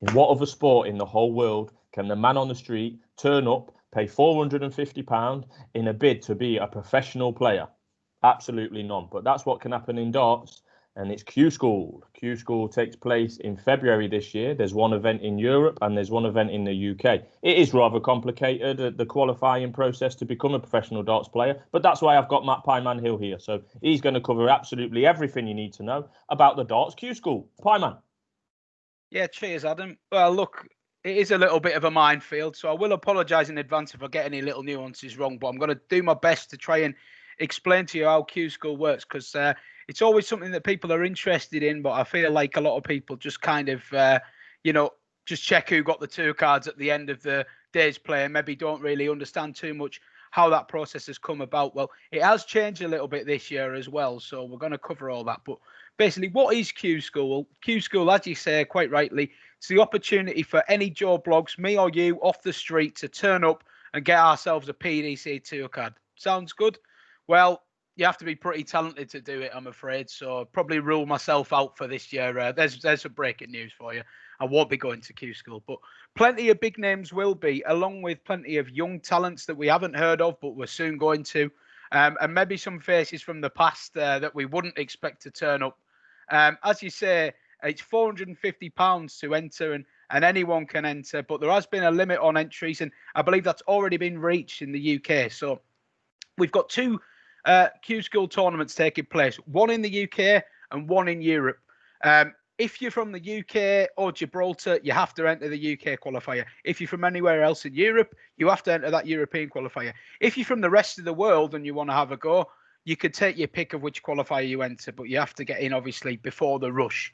In what other sport in the whole world can the man on the street turn up, pay £450 in a bid to be a professional player? Absolutely none. But that's what can happen in darts, and it's Q School. Q School takes place in February this year. There's one event in Europe and there's one event in the UK. It is rather complicated, the qualifying process to become a professional darts player, but that's why I've got Matt Pieman Hill here. So he's going to cover absolutely everything you need to know about the darts Q School. Pieman. Yeah, cheers, Adam. Well, look, it is a little bit of a minefield, so I will apologise in advance if I get any little nuances wrong, but I'm going to do my best to try and explain to you how Q School works, because it's always something that people are interested in, but I feel like a lot of people just kind of, just check who got the two cards at the end of the day's play and maybe don't really understand too much how that process has come about. Well, it has changed a little bit this year as well, so we're going to cover all that. But basically, what is Q School? Q School, as you say quite rightly, it's the opportunity for any Joe Blogs, me or you, off the street to turn up and get ourselves a PDC tour card. Sounds good? Well, you have to be pretty talented to do it, I'm afraid. So probably rule myself out for this year. There's some breaking news for you. I won't be going to Q School, but plenty of big names will be, along with plenty of young talents that we haven't heard of, but we're soon going to. And maybe some faces from the past that we wouldn't expect to turn up. As you say, it's £450 to enter, and anyone can enter, but there has been a limit on entries, and I believe that's already been reached in the UK. So we've got two Q School tournaments taking place, one in the UK and one in Europe. If you're from the UK or Gibraltar, you have to enter the UK qualifier. If you're from anywhere else in Europe, you have to enter that European qualifier. If you're from the rest of the world and you want to have a go, you could take your pick of which qualifier you enter, but you have to get in, obviously, before the rush.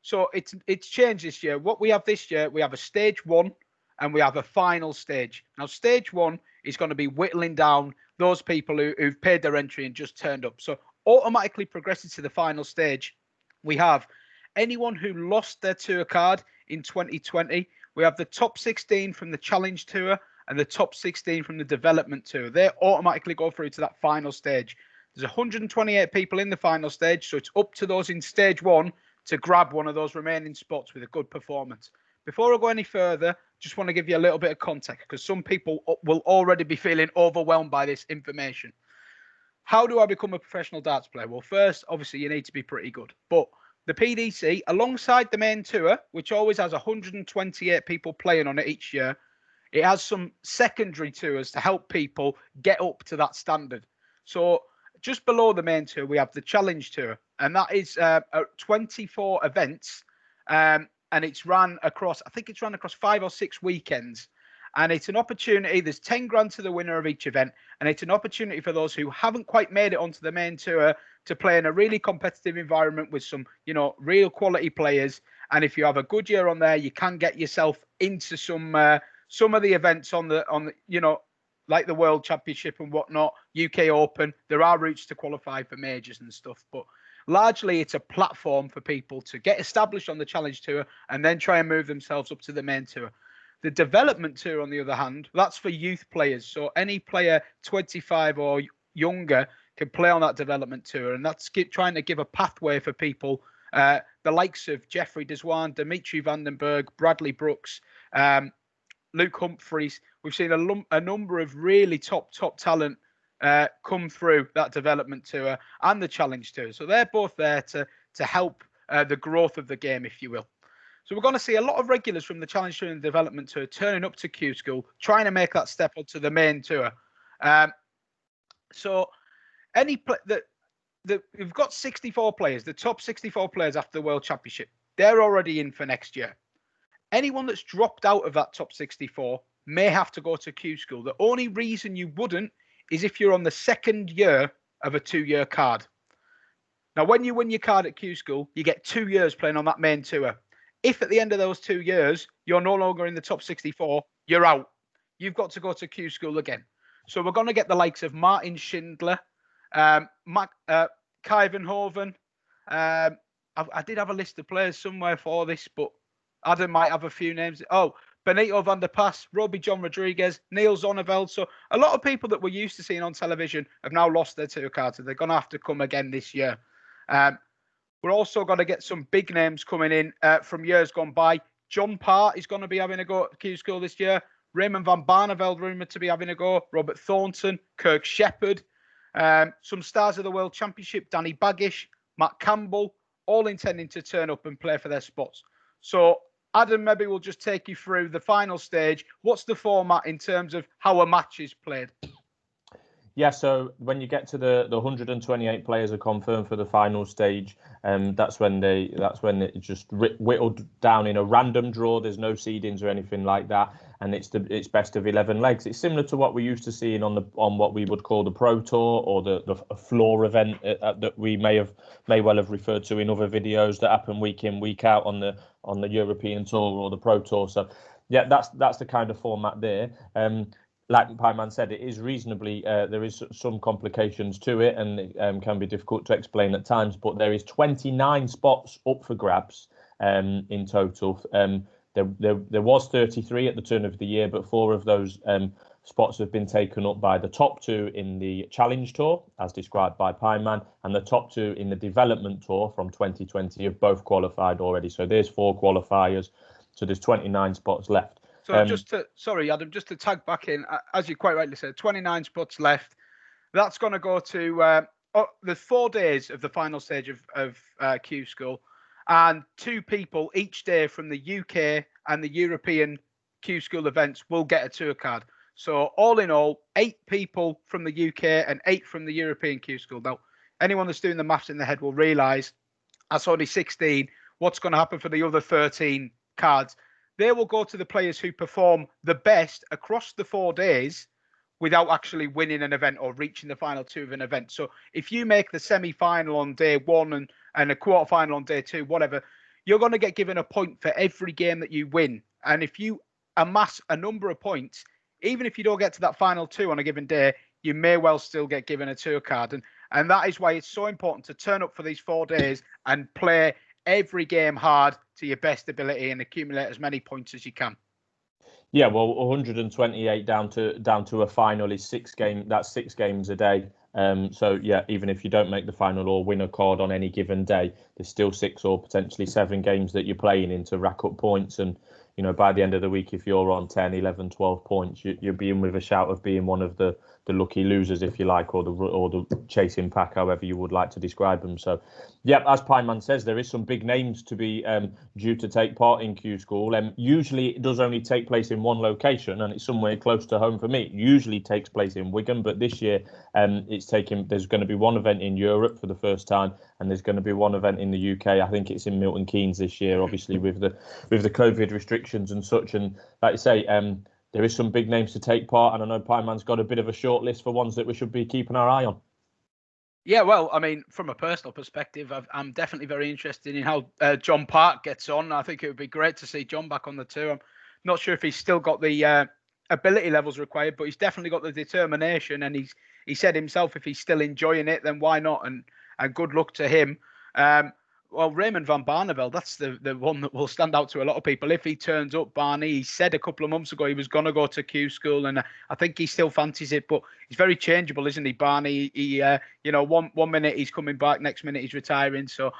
So it's changed this year. What we have this year, we have a stage one and we have a final stage. Now, stage one is going to be whittling down those people who've paid their entry and just turned up. So automatically progressing to the final stage, we have anyone who lost their tour card in 2020. We have the top 16 from the Challenge Tour and the top 16 from the Development Tour. They automatically go through to that final stage. There's 128 people in the final stage, so it's up to those in stage one to grab one of those remaining spots with a good performance. Before I go any further, just want to give you a little bit of context, because some people will already be feeling overwhelmed by this information. How do I become a professional darts player? Well, first, obviously, you need to be pretty good. But the PDC, alongside the main tour, which always has 128 people playing on it each year, it has some secondary tours to help people get up to that standard. So just below the main tour, we have the Challenge Tour, and that is 24 events, and it's ran across, I think it's ran across 5 or 6 weekends. And it's an opportunity. There's 10 grand to the winner of each event. And it's an opportunity for those who haven't quite made it onto the main tour to play in a really competitive environment with some, real quality players. And if you have a good year on there, you can get yourself into some of the events on the like the World Championship and whatnot, UK Open. There are routes to qualify for majors and stuff, but largely it's a platform for people to get established on the Challenge Tour and then try and move themselves up to the main tour. The Development Tour, on the other hand, that's for youth players. So any player 25 or younger can play on that Development Tour. And that's trying to give a pathway for people, the likes of Jeffrey Deswan, Dimitri Vandenberg, Bradley Brooks, Luke Humphreys. We've seen a number of really top talent come through that Development Tour and the Challenge Tour. So they're both there to help the growth of the game, if you will. So we're going to see a lot of regulars from the Challenge Tour and the Development Tour turning up to Q School, trying to make that step onto the main tour. So we've got 64 players, the top 64 players after the World Championship. They're already in for next year. Anyone that's dropped out of that top 64 may have to go to Q School. The only reason you wouldn't is if you're on the second year of a 2-year card. Now, when you win your card at Q School, you get 2 years playing on that main tour. If at the end of those 2 years, you're no longer in the top 64, you're out. You've got to go to Q School again. So we're going to get the likes of Martin Schindler, Kai Van Hoven. I did have a list of players somewhere for this, but Adam might have a few names. Oh, Benito van der Pas, Robbie John Rodriguez, Neil Zonneveld. So a lot of people that we're used to seeing on television have now lost their tour cards. So they're going to have to come again this year. We're also going to get some big names coming in from years gone by. John Part is going to be having a go at Q School this year. Raymond Von Barneville rumoured to be having a go. Robert Thornton, Kirk Shepherd, some stars of the World Championship, Danny Baggish, Matt Campbell, all intending to turn up and play for their spots. So Adam, maybe we'll just take you through the final stage. What's the format in terms of how a match is played? Yeah, so when you get to the 128 players are confirmed for the final stage, that's when it just whittled down in a random draw. There's no seedings or anything like that, and it's best of 11 legs. It's similar to what we used to see on what we would call the Pro Tour or the floor event that we may well have referred to in other videos that happen week in, week out on the European Tour or the Pro Tour. So yeah, that's the kind of format there. Like Pieman said, it is reasonably, there is some complications to it, and it can be difficult to explain at times, but there is 29 spots up for grabs in total. There was 33 at the turn of the year, but 4 of those spots have been taken up by the top 2 in the Challenge Tour, as described by Pieman, and the top 2 in the Development Tour from 2020 have both qualified already. So there's 4 qualifiers, so there's 29 spots left. So Adam, just to tag back in, as you quite rightly said, 29 spots left. That's going to go to the 4 days of the final stage of Q School, and 2 people each day from the UK and the European Q School events will get a tour card. So all in all, 8 people from the UK and 8 from the European Q School. Now, anyone that's doing the maths in their head will realise that's only 16. What's going to happen for the other 13 cards? They will go to the players who perform the best across the 4 days without actually winning an event or reaching the final 2 of an event. So if you make the semi-final on day 1 and a quarter-final on day 2, whatever, you're going to get given a point for every game that you win. And if you amass a number of points, even if you don't get to that final 2 on a given day, you may well still get given a tour card. And that is why it's so important to turn up for these 4 days and play every game hard to your best ability and accumulate as many points as you can. Yeah, well, 128 down to a final is 6 games. That's 6 games a day. So yeah, even if you don't make the final or win a card on any given day, there's still 6 or potentially 7 games that you're playing in to rack up points. And by the end of the week, if you're on 10, 11, 12 points, you'll be in with a shout of being one of the lucky losers, if you like, or the chasing pack, however you would like to describe them. So, yeah, as Pieman says, there is some big names to be due to take part in Q School. Usually it does only take place in one location, and it's somewhere close to home for me. It usually takes place in Wigan, but this year there's going to be one event in Europe for the first time, and there's going to be one event in the UK. I think it's in Milton Keynes this year, obviously with the COVID restrictions and such. And like I say, there is some big names to take part, and I know Pieman's got a bit of a short list for ones that we should be keeping our eye on. Yeah, well, I mean, from a personal perspective, I'm definitely very interested in how John Park gets on. I think it would be great to see John back on the tour. I'm not sure if he's still got the ability levels required, but he's definitely got the determination. And he said himself, if he's still enjoying it, then why not? And good luck to him. Well, Raymond Von Barneville, that's the one that will stand out to a lot of people. If he turns up, Barney, he said a couple of months ago he was going to go to Q School, and I think he still fancies it, but he's very changeable, isn't he, Barney? He one minute he's coming back, next minute he's retiring. So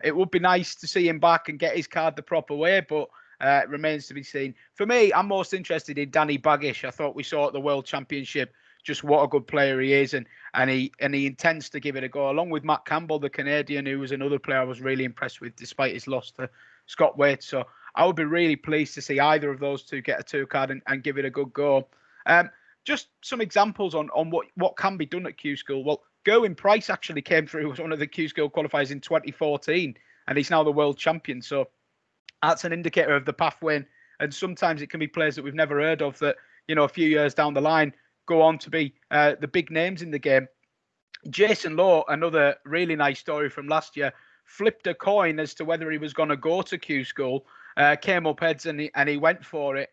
it would be nice to see him back and get his card the proper way, but it remains to be seen. For me, I'm most interested in Danny Baggish. I thought we saw at the World Championship just what a good player he is, and he intends to give it a go, along with Matt Campbell, the Canadian, who was another player I was really impressed with despite his loss to Scott Waite. So I would be really pleased to see either of those two get a tour card and give it a good go. Just some examples on what can be done at Q School. Well, Gerwyn Price actually came through as one of the Q School qualifiers in 2014, and he's now the world champion. So that's an indicator of the pathway, and sometimes it can be players that we've never heard of that, a few years down the line go on to be the big names in the game. Jason Lowe, another really nice story from last year, flipped a coin as to whether he was going to go to Q School, came up heads and he went for it.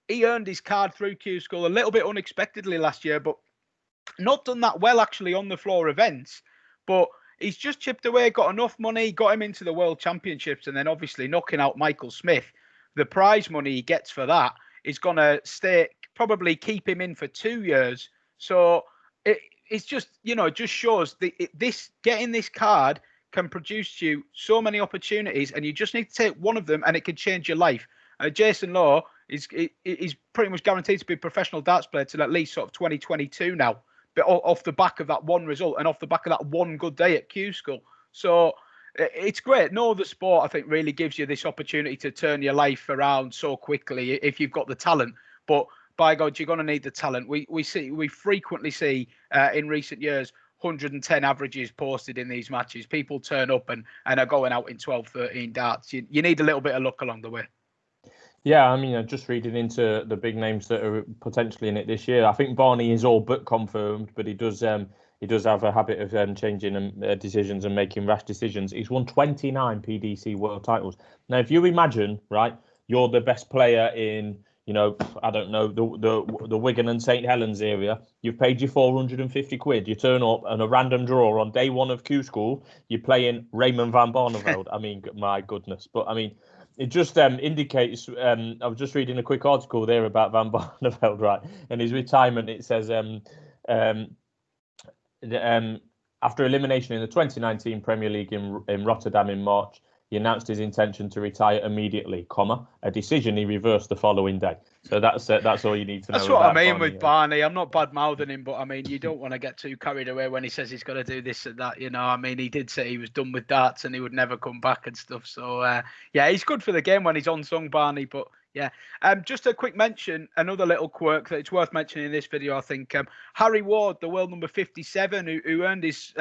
He earned his card through Q School a little bit unexpectedly last year, but not done that well actually on the floor events. But he's just chipped away, got enough money, got him into the World Championships, and then obviously knocking out Michael Smith. The prize money he gets for that is going to probably keep him in for 2 years. So it's just, it just shows getting this card can produce you so many opportunities, and you just need to take one of them, and it can change your life. Jason Law is pretty much guaranteed to be a professional darts player till at least sort of 2022 now, but off the back of that one result and off the back of that one good day at Q School. So it's great. No other sport, I think, really gives you this opportunity to turn your life around so quickly if you've got the talent. But by God, you're going to need the talent. We frequently see in recent years 110 averages posted in these matches. People turn up and are going out in 12, 13 darts. You need a little bit of luck along the way. Yeah, I mean, just reading into the big names that are potentially in it this year, I think Barney is all but confirmed, but he does have a habit of changing decisions and making rash decisions. He's won 29 PDC world titles. Now, if you imagine, right, you're the best player in, I don't know, the Wigan and St Helens area. You've paid your 450 quid. You turn up and a random draw on day one of Q School, you're playing Raymond Von Barneville. I mean, my goodness. But I mean, it just indicates. I was just reading a quick article there about Van Barneveld, right? And his retirement. It says after elimination in the 2019 Premier League in Rotterdam in March, he announced his intention to retire immediately, a decision he reversed the following day. So that's all you need to know. That's what I mean with Barney. I'm not bad-mouthing him, but I mean, you don't want to get too carried away when he says he's got to do this and that. I mean, he did say he was done with darts and he would never come back and stuff. So, yeah, he's good for the game when he's unsung, Barney. But, yeah, just a quick mention, another little quirk that it's worth mentioning in this video, I think. Harry Ward, the world number 57, who earned his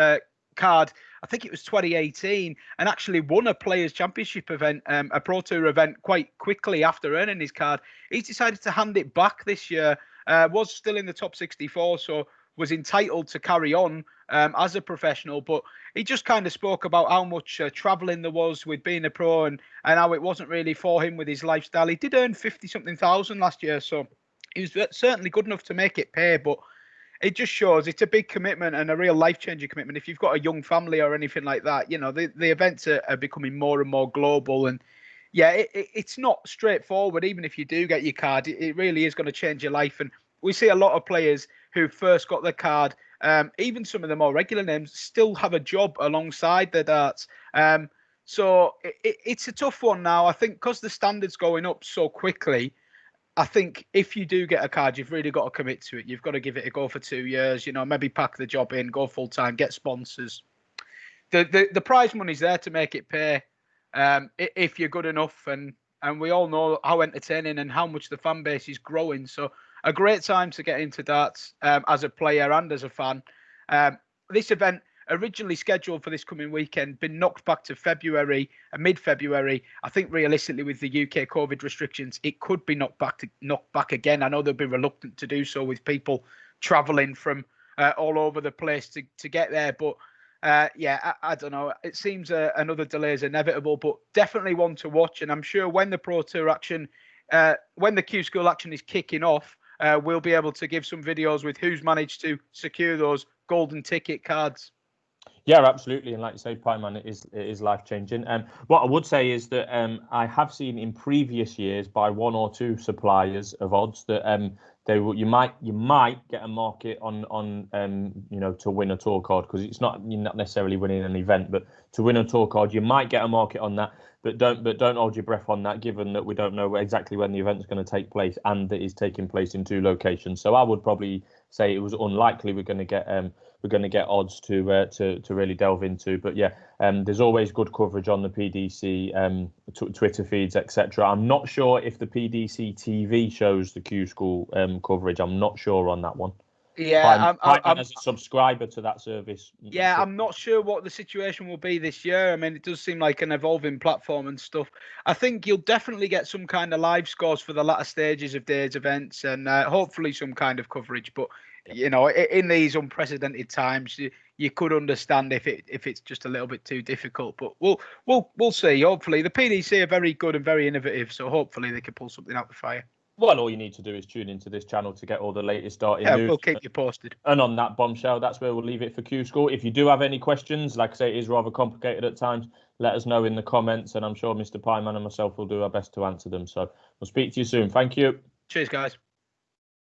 card, I think it was 2018, and actually won a Players' Championship event, a Pro Tour event, quite quickly after earning his card. He's decided to hand it back this year. Was still in the top 64, so was entitled to carry on as a professional. But he just kind of spoke about how much traveling there was with being a pro and how it wasn't really for him with his lifestyle. He did earn 50-something thousand last year, so he was certainly good enough to make it pay, but it just shows it's a big commitment and a real life-changing commitment. If you've got a young family or anything like that, the events are becoming more and more global. And yeah, it's not straightforward. Even if you do get your card, it really is going to change your life. And we see a lot of players who first got their card, even some of the more regular names, still have a job alongside their darts. So it's a tough one now. I think because the standard's going up so quickly, I think if you do get a card, you've really got to commit to it. You've got to give it a go for 2 years, maybe pack the job in, go full time, get sponsors. The prize money's there to make it pay if you're good enough. And we all know how entertaining and how much the fan base is growing. So a great time to get into darts as a player and as a fan. This event, originally scheduled for this coming weekend, been knocked back to February, mid-February. I think realistically with the UK COVID restrictions, it could be knocked back again. I know they'll be reluctant to do so with people travelling from all over the place to get there. But yeah, I don't know. It seems another delay is inevitable, but definitely one to watch. And I'm sure when the Pro Tour action, when the Q School action is kicking off, we'll be able to give some videos with who's managed to secure those golden ticket cards. Yeah, absolutely. And like you say, Pieman, it is life-changing. What I would say is that I have seen in previous years by one or two suppliers of odds that you might get a market on to win a tour card, because you're not necessarily winning an event, but to win a tour card you might get a market on that. But don't hold your breath on that, given that we don't know exactly when the event is going to take place and that it's taking place in 2 locations. So I would probably say it was unlikely we're going to get odds to really delve into. But yeah, there's always good coverage on the PDC Twitter feeds, etc. I'm not sure if the PDC TV shows the Q School coverage. I'm not sure on that one. Yeah, I'm as a subscriber to that service. Yeah, I'm not sure what the situation will be this year. I mean, it does seem like an evolving platform and stuff. I think you'll definitely get some kind of live scores for the latter stages of days events, and hopefully some kind of coverage. But in these unprecedented times, you could understand if it's just a little bit too difficult. But we'll see. Hopefully, the PDC are very good and very innovative, so hopefully they can pull something out the fire. Well, all you need to do is tune into this channel to get all the latest starting news. Yeah, we'll keep you posted. And on that bombshell, that's where we'll leave it for Q School. If you do have any questions, like I say, it is rather complicated at times, let us know in the comments, and I'm sure Mr. Pieman and myself will do our best to answer them. So we'll speak to you soon. Thank you. Cheers, guys.